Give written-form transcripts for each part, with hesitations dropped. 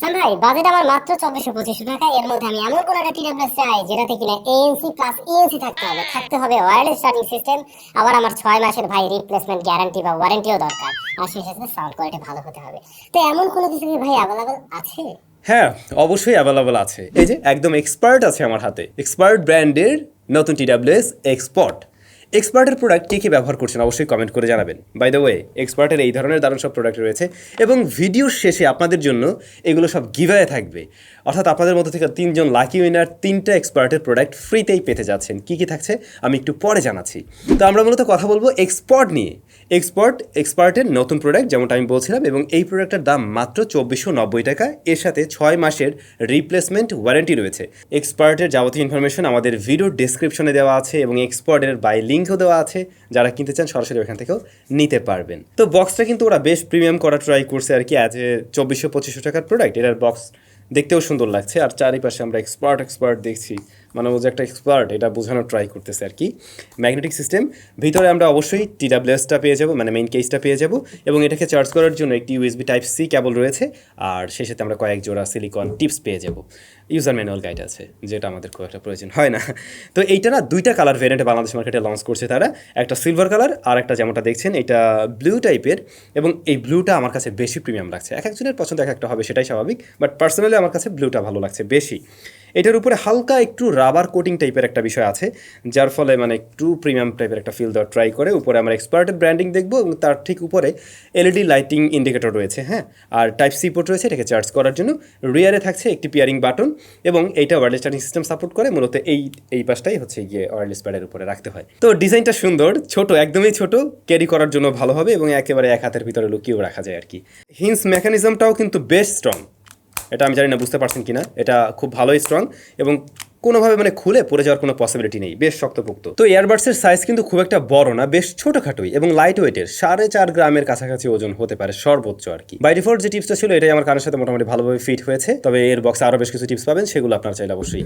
সান ভাই, বাজেট আমার মাত্র 2400-2500 টাকা। এর মধ্যে আমি এমন কোন একটা টিডাব্লিউএস চাই যেটাতে কিনা ANC+ENC থাকতে হবে ওয়্যারলেস চার্জিং সিস্টেম। আবার আমার 6 মাসের ভাই রিপ্লেসমেন্ট গ্যারান্টি বা ওয়ারেন্টিও দরকার। আর সেই সাথে সাউন্ড কোয়ালিটি ভালো হতে হবে। তো এমন কোনো কিছু কি ভাই অ্যাভেলেবল আছে? হ্যাঁ, অবশ্যই অ্যাভেলেবল আছে। এই যে একদম এক্সপার্ট আছে আমার হাতে, এক্সপার্ট ব্র্যান্ডের নতুন টিডাব্লিউএস এক্সপোর্ট। এক্সপার্টের প্রোডাক্ট কী কী ব্যবহার করছেন অবশ্যই কমেন্ট করে জানাবেন। বাই দ্য ওয়ে, এক্সপার্টের এই ধরনের দারুণ সব প্রোডাক্ট রয়েছে এবং ভিডিওর শেষে আপনাদের জন্য এগুলো সব গিভঅ্যাওয়ে থাকবে। অর্থাৎ আপনাদের মধ্যে থেকে 3জন লাকি উইনার 3টা এক্সপার্টের প্রোডাক্ট ফ্রিতেই পেতে যাচ্ছেন। কী কী থাকছে আমি একটু পরে জানাচ্ছি। তো আমরা মূলত কথা বলবো এক্সপোর্ট নিয়ে। এক্সপার্টের নতুন প্রোডাক্ট যেমনটা আমি বলছিলাম, এবং এই প্রোডাক্টের দাম মাত্র 2490 টাকা। এর সাথে 6 মাসের রিপ্লেসমেন্ট ওয়ারেন্টি রয়েছে। এক্সপার্টের যাবতীয় ইনফরমেশন আমাদের ভিডিওর ডেসক্রিপশনে দেওয়া আছে এবং এক্সপার্টের বাই লিঙ্কও দেওয়া আছে। যারা কিনতে চান সরাসরি ওখান থেকেও নিতে পারবেন। তো বক্সটা কিন্তু ওরা বেশ প্রিমিয়াম করা ট্রাই করছে আর কি। অ্যাজ এ 2400-2500 টাকার প্রোডাক্ট, এটার বক্স দেখতেও সুন্দর লাগছে। আর চারিপাশে আমরা এক্সপার্ট দেখছি, মানে ও যে একটা এক্সপার্ট এটা বোঝানোর ট্রাই করতেছে আর কি। ম্যাগনেটিক সিস্টেম, ভিতরে আমরা অবশ্যই টিডাব্লিউএসটা পেয়ে যাবো, মানে মেইন কেসটা পেয়ে যাবো, এবং এটাকে চার্জ করার জন্য একটি USB Type-C কেবল রয়েছে। আর সেই সাথে আমরা কয়েক জোড়া সিলিকন টিপস পেয়ে যাবো। ইউজার ম্যানুয়াল গাইড আছে, যেটা আমাদের খুব একটা প্রয়োজন হয় না। তো এইটা না 2টা কালার ভেরিয়েন্টে বাংলাদেশ মার্কেটে লঞ্চ করছে তারা। একটা সিলভার কালার আর একটা যেমনটা দেখছেন এটা ব্লু টাইপের, এবং এই ব্লুটা আমার কাছে বেশি প্রিমিয়াম লাগছে। এক একজনের পছন্দ এক একটা হবে, সেটাই স্বাভাবিক, বাট পার্সোনালি আমার কাছে ব্লুটা ভালো লাগছে বেশি। এটার উপরে হালকা একটু রাবার কোটিং টাইপের একটা বিষয় আছে, যার ফলে মানে একটু প্রিমিয়াম টাইপের একটা ফিল দেওয়ার ট্রাই করে। উপরে আমরা এক্সপার্টের ব্র্যান্ডিং দেখবো এবং তার ঠিক উপরে LED লাইটিং ইন্ডিকেটর রয়েছে। হ্যাঁ, আর Type-C পোর্ট রয়েছে এটাকে চার্জ করার জন্য। রিয়ারে থাকছে একটি পিয়ারিং বাটন, এবং এইটা ওয়্যারলেস চার্জিং সিস্টেম সাপোর্ট করে। মূলত এই পাশটাই হচ্ছে গিয়ে ওয়্যারলেস প্যাডের উপরে রাখতে হয়। তো ডিজাইনটা সুন্দর, ছোট, একদমই ছোট, ক্যারি করার জন্য ভালো হবে এবং একেবারে এক হাতের ভিতরে লুকিয়েও রাখা যায় আর কি। হিন্স মেকানিজমটাও কিন্তু বেশ স্ট্রং। এটা আমি জানি না বুঝতে পারছেন কিনা, এটা খুব ভালোই স্ট্রং এবং কোনোভাবে মানে খুলে পড়ে যাওয়ার কোনো পসিবিলিটি নেই, বেশ শক্তপোক্ত। তো ইয়ারবাডসের সাইজ কিন্তু খুব একটা বড় না, বেশ ছোটোখাটোই এবং লাইট ওয়েটের, 4.5 গ্রামের কাছাকাছি ওজন হতে পারে সর্বোচ্চ আর কি। বাই ডিফল্ট যে টিপসটা ছিল এটাই আমার কানের সাথে মোটামুটি ভালোভাবে ফিট হয়েছে, তবে এর বক্সে আরও বেশ কিছু টিপস পাবেন, সেগুলো আপনারা চাইলে অবশ্যই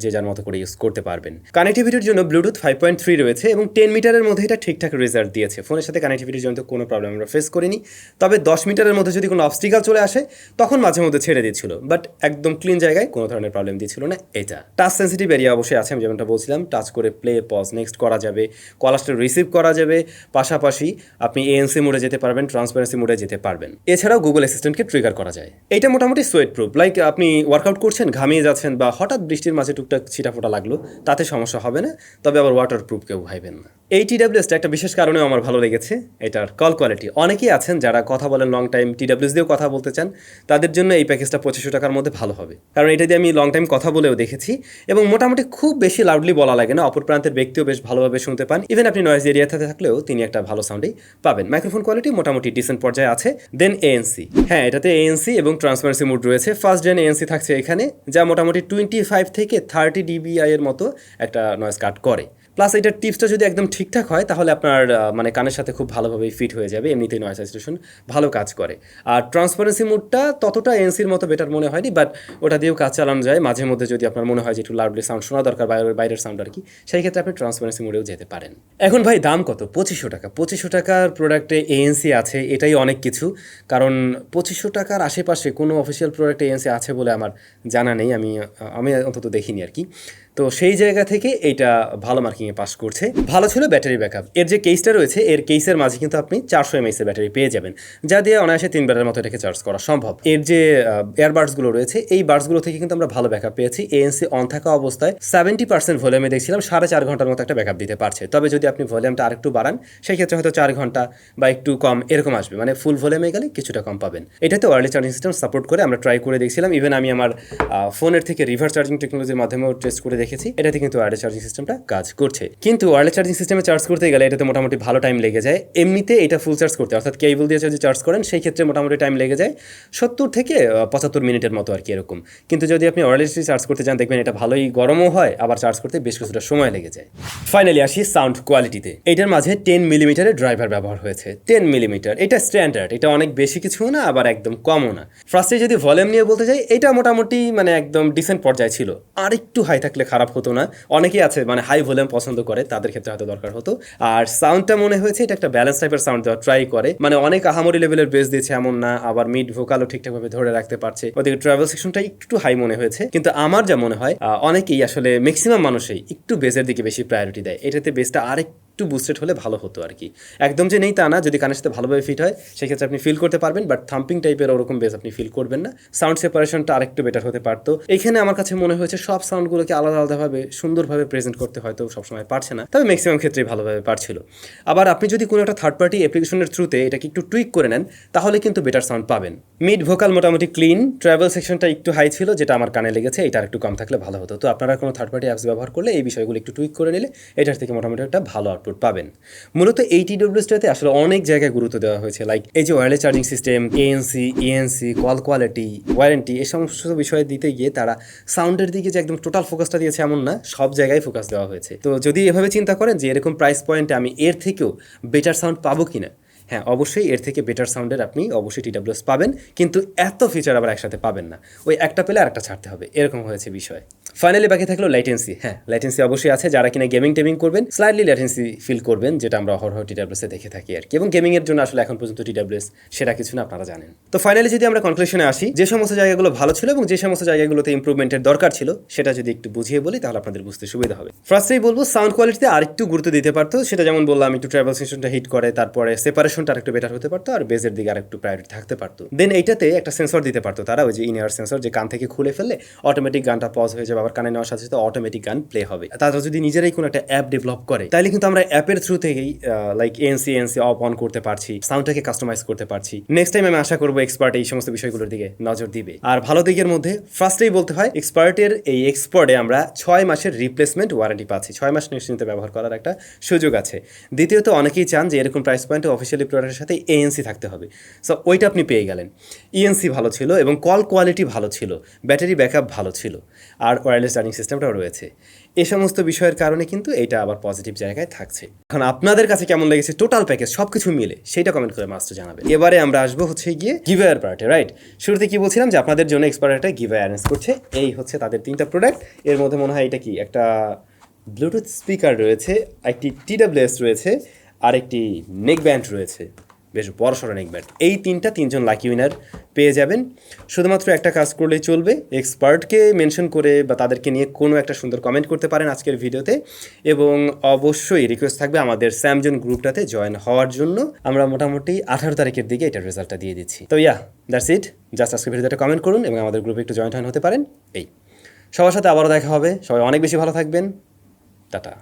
যে যার মতো করে ইউজ করতে পারবেন। কানেক্টিভিটির জন্য ব্লুটুথ 5.3 রয়েছে এবং 10 মিটারের মধ্যে এটা ঠিকঠাক রেজাল্ট দিয়েছে। ফোনের সাথে কানেক্টিভিটির জন্য কোনো প্রবলেম আমরা ফেস করিনি, তবে 10 মিটারের মধ্যে যদি কোনো অবস্টিকাল চলে আসে তখন মাঝে মধ্যে ছেড়ে দিচ্ছিল, বাট একদম ক্লিন জায়গায় কোনো ধরনের প্রবলেম দিচ্ছিল না এটা। টাচ সেন্সিটিভ এরিয়া অবশ্যই আছে, আমি যেমনটা বলছিলাম, টাচ করে প্লে, পজ, নেক্সট করা যাবে, কলারটা রিসিভ করা যাবে। পাশাপাশি আপনি ANC মোডে যেতে পারবেন, ট্রান্সপারেন্সি মোডে যেতে পারবেন। এছাড়াও গুগল অ্যাসিস্ট্যান্টকে ট্রিগার করা যায়। এটা মোটামুটি সোয়েট প্রুফ, লাইক আপনি ওয়ার্কআউট করছেন, ঘামিয়ে যাচ্ছেন, বা হঠাৎ বৃষ্টির মাঝে টুকটাক ছিটাফোটা লাগলো, তাতে সমস্যা হবে না। তবে আবার ওয়াটার প্রুফ কেউ ভাইবেন না। এই টিডাব্লিউএসটা একটা বিশেষ কারণেও আমার ভালো লেগেছে, এটার কল কোয়ালিটি। অনেকেই আছেন যারা কথা বলেন লং টাইম, টিডাব্লিউএস দিয়েও কথা বলতে চান, তাদের জন্য এই প্যাকেজটা 2500 টাকার মধ্যে ভালো হবে। কারণ এটা দিয়ে আমি লং টাইম কথা বলেও দেখেছি এবং মোটামুটি খুব বেশি লাউডলি বলা লাগে না, অপর প্রান্তের ব্যক্তিও বেশ ভালোভাবে শুনতে পান। ইভেন আপনি নয়েজ এরিয়াতে থাকলেও তিনি একটা ভালো সাউন্ডেই পাবেন। মাইক্রোফোন কোয়ালিটি মোটামুটি ডিসেন্ট পর্যায়ে আছে। দেন ANC, হ্যাঁ এটাতে ANC এবং ট্রান্সপারেন্সি মোড রয়েছে। ফার্স্ট জেন ANC থাকছে এখানে, যা মোটামুটি 25 থেকে 30 dBi এর মতো একটা নয়েজ কাট করে। প্লাস এটার টিপসটা যদি একদম ঠিকঠাক হয় তাহলে আপনার মানে কানের সাথে খুব ভালোভাবেই ফিট হয়ে যাবে, এমনিতেই নয়েজ আইসোলেশন ভালো কাজ করে। আর ট্রান্সপারেন্সি মোডটা ততটা এনসির মতো বেটার মনে হয়নি, বাট ওটা দিয়েও কাজ চালানো যায়। মাঝে মধ্যে যদি আপনার মনে হয় যে একটু লাউডলি সাউন্ড শোনা দরকার, বাইরের সাউন্ড আর কি, সেই ক্ষেত্রে আপনি ট্রান্সপারেন্সি মোডেও যেতে পারেন। এখন ভাই দাম কত? 2500 টাকা। 2500 টাকার প্রোডাক্টে ANC আছে, এটাই অনেক কিছু। কারণ 2500 টাকার আশেপাশে কোনো অফিসিয়াল প্রোডাক্টে ANC আছে বলে আমার জানা নেই, আমি অন্তত দেখিনি আর কি। তো সেই জায়গা থেকে এইটা ভালো মার্কিংয়ে পাস করছে। ভালো ছিল ব্যাটারি ব্যাকআপ। এর যে কেসটা রয়েছে, এর কেসের মাঝে কিন্তু আপনি 400 mAh এর ব্যাটারি পেয়ে যাবেন, যা দিয়ে অনায়াসে 3 বারের মতো এটাকে চার্জ করা সম্ভব। এর যে এয়ারবাডসগুলো রয়েছে, এই বাডসগুলো থেকে কিন্তু আমরা ভালো ব্যাকআপ পেয়েছি। ANC অন থাকা অবস্থায় 70% ভলিউমে দেখছিলাম 4.5 ঘন্টার মতো একটা ব্যাকআপ দিতে পারছে। তবে যদি আপনি ভলিউমটা আরেকটু বাড়ান, সেই ক্ষেত্রে হয়তো 4 ঘন্টা বা একটু কম এরকম আসবে, মানে ফুল ভলিউমে গেলে কিছুটা কম পাবেন। এটাতে ওয়্যারলেস চার্জিং সিস্টেম সাপোর্ট করে, আমরা ট্রাই করে দেখছিলাম। ইভেন আমি আমার ফোনের থেকে রিভার্স চার্জিং টেকনোলজির মাধ্যমেও টেস্ট করে দেখেছি, এটাতে কিন্তু ওয়্যারলেস চার্জিং সিস্টেমটা কাজ করছে। কিন্তু ওয়্যারলেস চার্জিং সিস্টেমে চার্জ করতে গেলে এটাতে মোটামুটি ভালো টাইম লেগে যায়। এমনিতে এটা ফুল চার্জ করতে, অর্থাৎ কেবল দিয়ে যদি চার্জ করেন সেই ক্ষেত্রে মোটামুটি টাইম লেগে যায় 70 থেকে 75 মিনিটের মতো আর কি এরকম। কিন্তু যদি আপনি ওয়্যারলেসলি চার্জ করতে চান, দেখবেন এটা ভালোই গরমও হয়, আবার চার্জ করতে বেশ কিছুটা সময় লেগে যায়। ফাইনালি আসি সাউন্ড কোয়ালিটিতে। এটার মাঝে 10 মিলিমিটারের ড্রাইভার ব্যবহার হয়েছে। 10 মিলিমিটার, এটা স্ট্যান্ডার্ড, এটা অনেক বেশি কিছু না, আবার একদম কমও না। ফার্স্টে যদি ভলিউম নিয়ে বলতে চাই, এটা মোটামুটি মানে একদম ডিসেন্ট পর্যায়ে ছিল, আর একটু হাই থাকলে খারাপ হতো না। অনেকেই আছে মানে হাই ভলিউম পছন্দ করে তাদের ক্ষেত্রে হয়তো দরকার হতো। আর সাউন্ডটা মনে হয়েছে এটা একটা ব্যালেন্স টাইপের সাউন্ড দেওয়া ট্রাই করে, মানে অনেক আহামরি লেভেলের বেস দিয়েছে এমন না, আবার মিড ভোকালও ঠিকঠাকভাবে ধরে রাখতে পারছে। ওদিকে ট্রাভেল সেকশনটা একটু হাই মনে হয়েছে, কিন্তু আমার যা মনে হয় অনেকেই আসলে ম্যাক্সিমাম মানুষই একটু বেসের দিকে বেশি প্রায়োরিটি দেয়। এটাতে বেসটা একটু বুস্টেড হলে ভালো হতো আর কি। একদম যে নেই তা না, যদি কানের সাথে ভালোভাবে ফিট হয় সেক্ষেত্রে আপনি ফিল করতে পারবেন, বাট থাম্পিং টাইপের ওরকম বেস আপনি ফিল করবেন না। সাউন্ড সেপারেশনটা আরেকটু বেটার হতে পারতো। এখানে আমার কাছে মনে হয়েছে সব সাউন্ডগুলোকে আলাদা আলাদাভাবে সুন্দরভাবে প্রেজেন্ট করতে হয়তো সবসময় পারছে না, তবে ম্যাক্সিমাম ক্ষেত্রেই ভালোভাবে পারছিল। আবার আপনি যদি কোনো একটা থার্ড পার্টি অ্যাপ্লিকেশনের থ্রুতে এটাকে একটু টুইক করে নেন তাহলে কিন্তু বেটার সাউন্ড পাবেন। মিড ভোকাল মোটামুটি ক্লিন, ট্রাভেল সেকশনটা একটু হাই ছিল যেটা আমার কানে লেগেছে, এটা একটু কম থাকলে ভালো হতো। তো আপনারা কোনো থার্ড পার্টি অ্যাপস ব্যবহার করলে এই বিষয়গুলো একটু টুইক করে নিলে এটার থেকে মোটামুটি একটা ভালো আউটপুট পাবেন। মূলত এই টিডব্লিউএসটাতে আসলে অনেক জায়গায় গুরুত্ব দেওয়া হয়েছে, লাইক এই যে wireless charging system, ANC, ENC, call quality, warranty, এই সমস্ত বিষয়ে দিতে গিয়ে তারা সাউন্ডের দিকে যে একদম টোটাল ফোকাসটা দিয়েছে এমন না, সব জায়গায় ফোকাস দেওয়া হয়েছে। তো যদি এভাবে চিন্তা করেন যে এরকম প্রাইস পয়েন্টে আমি এর থেকেও বেটার সাউন্ড পাবো কিনা, হ্যাঁ অবশ্যই এর থেকে বেটার সাউন্ডের আপনি অবশ্যই টিডব্লিউএস পাবেন, কিন্তু এত ফিচার আবার একসাথে পাবেন না। ওই একটা পেলে আরেকটা ছাড়তে হবে, এরকম হয়েছে বিষয়। ফাইনালি বাকি থাকলো ল্যাটেন্সি। হ্যাঁ ল্যাটেন্সি অবশ্যই আছে, যারা কিনা গেমিং টেমিং করবেন স্লাইটলি ল্যাটেন্সি ফিল করবেন, যেটা আমরা অহরহ টিডব্লিউএসে দেখে থাকি আর কি। এবং গেমিংয়ের জন্য আসলে এখন পর্যন্ত টিডব্লিউএস সেটা কিছু না, আপনারা জানেন। তো ফাইনালি যদি আমরা কনক্লুশনে আসি, যে সমস্ত জায়গাগুলো ভালো ছিল এবং যে সমস্ত জায়গাগুলোতে ইমপ্রুভমেন্টের দরকার ছিল সেটা যদি একটু বুঝিয়ে বলি তাহলে আপনাদের বুঝতে সুবিধা হবে। ফার্স্টেই বলবো সাউন্ড কোয়ালিটিতে আরেকটু গুরুত্ব দিতে পারতো, সেটা যেমন বললাম একটু ট্রাভেল সেকশনটা হিট করে, তারপরে সেপারেশনটা আরেকটু বেটার হতে পারতো, আর বেজের দিকে আরেকটু প্রায়োরিটি থাকতে পারতো। দেন এইটাতে একটা সেন্সর দিতে পারতো তারা, ওই যে ইনএয়ার সেন্সর, যে কান থেকে খুলে ফেললে অটোমেটিক গানটা পজ হয়ে যাবে, আবার কানে নেওয়ার সাথে সাথে অটোমেটিক গান প্লে হবে। তারা যদি নিজেরাই কোনো একটা অ্যাপ ডেভেলপ করে তাহলে কিন্তু আমরা অ্যাপের থ্রু থেকেই লাইক ANC অফ অন করতে পারছি, সাউন্ডটাকে কাস্টমাইজ করতে পারছি। নেক্সট টাইম আমি আশা করবো এক্সপার্ট এই সমস্ত বিষয়গুলোর দিকে নজর দিবে। আর ভালো দিকের মধ্যে ফার্স্টেই বলতে হয় এক্সপার্টের এই এক্সপোর্টে আমরা 6 মাসের রিপ্লেসমেন্ট ওয়ারেন্টি পাচ্ছি, 6 মাস নিশ্চিন্তে ব্যবহার করার একটা সুযোগ আছে। দ্বিতীয়ত অনেকেই চান যে এরকম প্রাইস পয়েন্টে অফিসিয়ালি প্রোডাক্টের সাথে ANC থাকতে হবে, সো ওইটা আপনি পেয়ে গেলেন। ENC ভালো ছিল এবং কল কোয়ালিটি ভালো ছিল, ব্যাটারি ব্যাকআপ ভালো ছিল, আর ওয়্যারলেস চার্জিং সিস্টেমটাও রয়েছে। এই সমস্ত বিষয়ের কারণে কিন্তু এটা আবার পজিটিভ জায়গায় থাকছে। এখন আপনাদের কাছে কেমন লেগেছে টোটাল প্যাকেজ সব কিছু মিলে সেটা কমেন্ট করে মাস্ট জানাবেন। এবারে আমরা আসবো হচ্ছে গিয়ে গিভওয়ের পার্টে। রাইট, শুরুতে কি বলছিলাম যে আপনাদের জন্য এক্সপার্ট একটা গিভওয়ে অ্যারেঞ্জ করছে। এই হচ্ছে তাদের 3টা প্রোডাক্ট, এর মধ্যে মনে হয় এটা কি একটা ব্লুটুথ স্পিকার রয়েছে, একটি TWS রয়েছে, আর একটি নেক ব্যান্ড রয়েছে, বেশ বড়সড় নেক ব্যান্ড। এই 3জন লাকি উইনার পেয়ে যাবেন। শুধুমাত্র একটা কাজ করলেই চলবে, এক্সপার্টকে মেনশন করে বা তাদেরকে নিয়ে কোনো একটা সুন্দর কমেন্ট করতে পারেন আজকের ভিডিওতে, এবং অবশ্যই রিকোয়েস্ট থাকবে আমাদের SamZone গ্রুপটাতে জয়েন হওয়ার জন্য। আমরা মোটামুটি 18 তারিখের দিকে এটার রেজাল্টটা দিয়ে দিচ্ছি। তো দ্যাটস ইট, জাস্ট আজকে ভিডিওতে কমেন্ট করুন এবং আমাদের গ্রুপে একটু জয়েন হতে পারেন। এই সবার সাথে আবারও দেখা হবে, সবাই অনেক বেশি ভালো থাকবেন, টাটা।